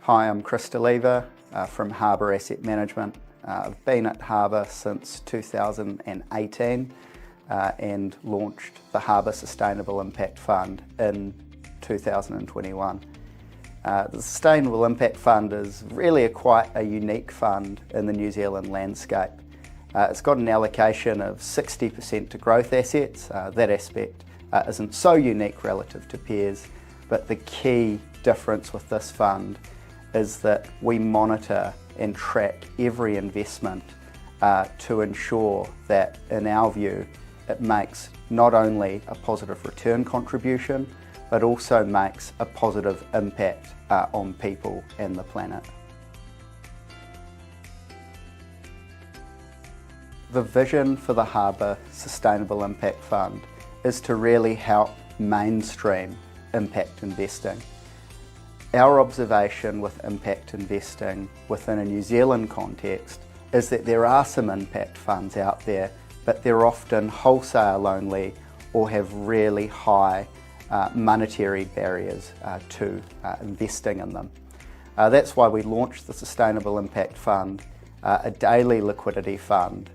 Hi, I'm Christopher from Harbour Asset Management. I've been at Harbour since 2018 and launched the Harbour Sustainable Impact Fund in 2021. The Sustainable Impact Fund is really quite a unique fund in the New Zealand landscape. It's got an allocation of 60% to growth assets. That aspect isn't so unique relative to peers, but the key difference with this fund is that we monitor and track every investment to ensure that, in our view, it makes not only a positive return contribution, but also makes a positive impact on people and the planet. The vision for the Harbour Sustainable Impact Fund is to really help mainstream impact investing. Our observation with impact investing within a New Zealand context is that there are some impact funds out there, but they're often wholesale only or have really high monetary barriers to investing in them. That's why we launched the Sustainable Impact Fund, a daily liquidity fund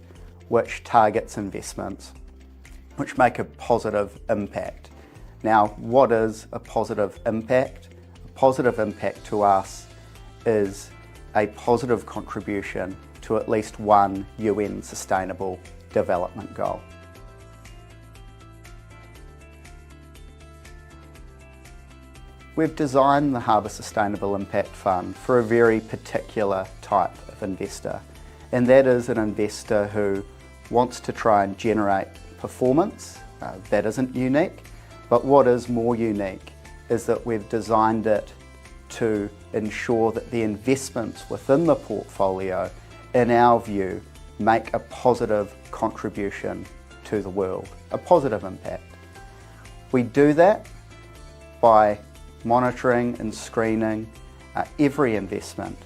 which targets investments which make a positive impact. Now, what is a positive impact? A positive impact to us is a positive contribution to at least one UN Sustainable Development Goal. We've designed the Harbour Sustainable Impact Fund for a very particular type of investor, and that is an investor who wants to try and generate performance. That isn't unique, but what is more unique is that we've designed it to ensure that the investments within the portfolio, in our view, make a positive contribution to the world, a positive impact. We do that by monitoring and screening every investment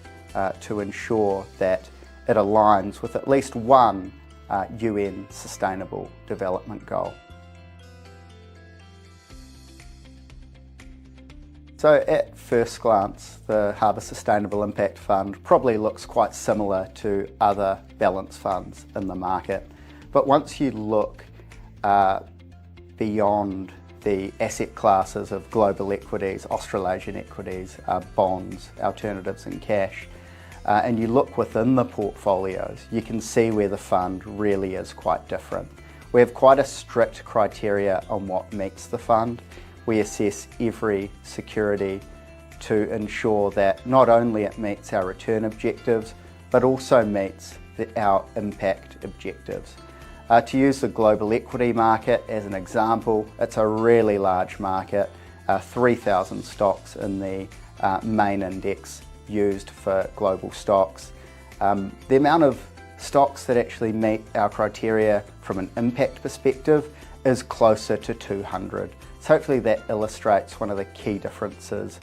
to ensure that it aligns with at least one UN Sustainable Development Goal. So at first glance, the Harbour Sustainable Impact Fund probably looks quite similar to other balance funds in the market. But once you look beyond the asset classes of global equities, Australasian equities, bonds, alternatives and cash, and you look within the portfolios, you can see where the fund really is quite different. We have quite a strict criteria on what makes the fund. We assess every security to ensure that not only it meets our return objectives, but also meets our impact objectives. To use the global equity market as an example, it's a really large market, 3,000 stocks in the main index used for global stocks. The amount of stocks that actually meet our criteria from an impact perspective is closer to 200. So hopefully that illustrates one of the key differences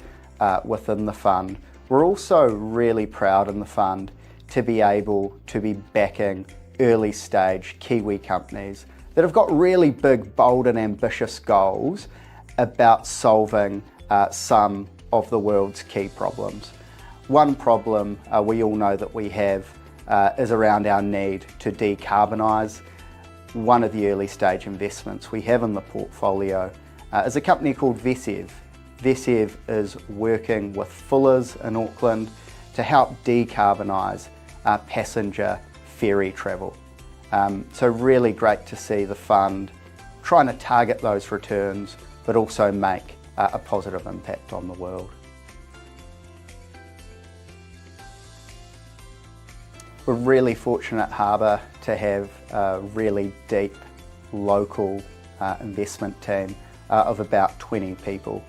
within the fund. We're also really proud in the fund to be able to be backing early stage Kiwi companies that have got really big, bold and ambitious goals about solving some of the world's key problems. One problem we all know that we have is around our need to decarbonise. One of the early stage investments we have in the portfolio is a company called VESEV. VESEV is working with Fuller's in Auckland to help decarbonise passenger ferry travel. So really great to see the fund trying to target those returns, but also make a positive impact on the world. We're really fortunate at Harbour to have a really deep local investment team of about 20 people.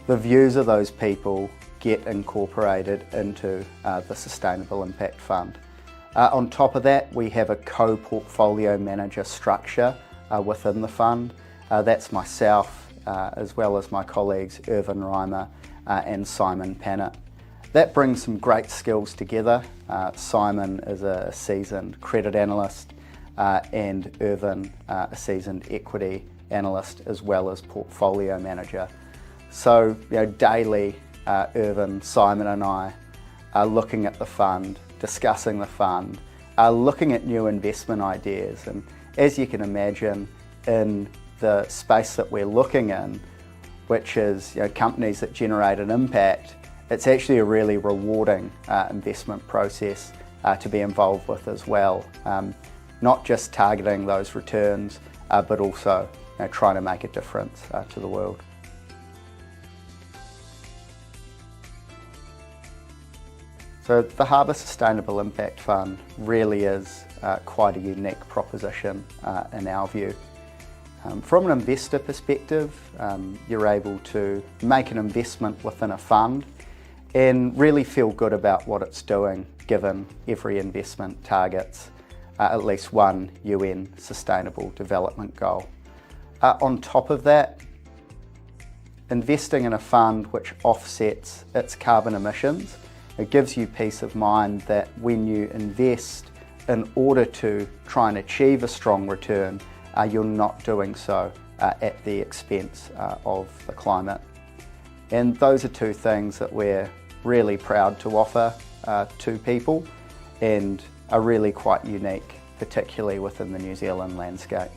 The views of those people get incorporated into the Sustainable Impact Fund. On top of that, we have a co-portfolio manager structure within the fund. That's myself, as well as my colleagues Irvin Reimer and Simon Pannett. That brings some great skills together. Simon is a seasoned credit analyst and Irvin a seasoned equity analyst as well as portfolio manager. So daily Irvin, Simon and I are looking at the fund, discussing the fund, looking at new investment ideas. And as you can imagine, in the space that we're looking in, which is companies that generate an impact, it's actually a really rewarding investment process to be involved with as well. Not just targeting those returns, but also trying to make a difference to the world. So the Harbour Sustainable Impact Fund really is quite a unique proposition in our view. From an investor perspective, you're able to make an investment within a fund and really feel good about what it's doing, given every investment targets at least one UN Sustainable Development Goal. On top of that, investing in a fund which offsets its carbon emissions, it gives you peace of mind that when you invest in order to try and achieve a strong return, you're not doing so at the expense of the climate. And those are two things that we're really proud to offer to people and are really quite unique, particularly within the New Zealand landscape.